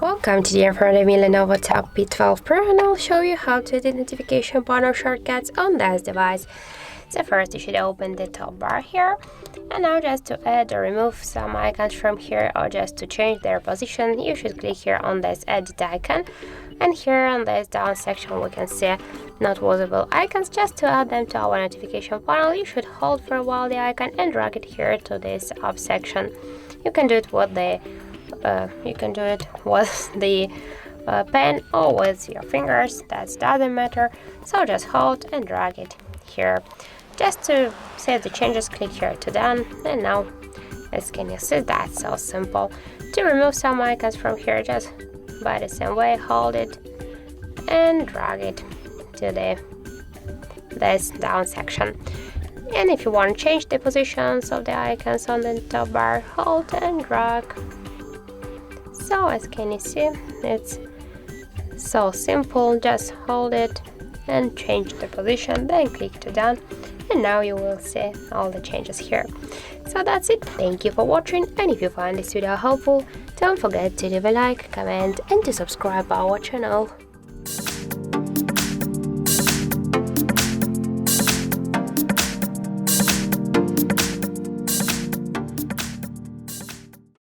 Welcome, today in front of me LENOVO Tab P12 Pro, and I'll show you how to edit notification panel shortcuts on this device. So first you should open the top bar here, and now just to add or remove some icons from here or just to change their position, you should click here on this edit icon, and here on this down section we can see not visible icons. Just to add them to our notification panel, you should hold for a while the icon and drag it here to this up section. You can do it with the pen or with your fingers, that doesn't matter. So just hold and drag it here. Just to save the changes, click here to done, and now as can you see, that's so simple. To remove some icons from here, just by the same way, hold it and drag it to this down section. And if you want to change the positions of the icons on the top bar, hold and drag. So as can you see, it's so simple. Just hold it and change the position, then click to done, and now you will see all the changes here. So that's it. Thank you for watching, and if you find this video helpful, don't forget to leave a like, comment and to subscribe our channel.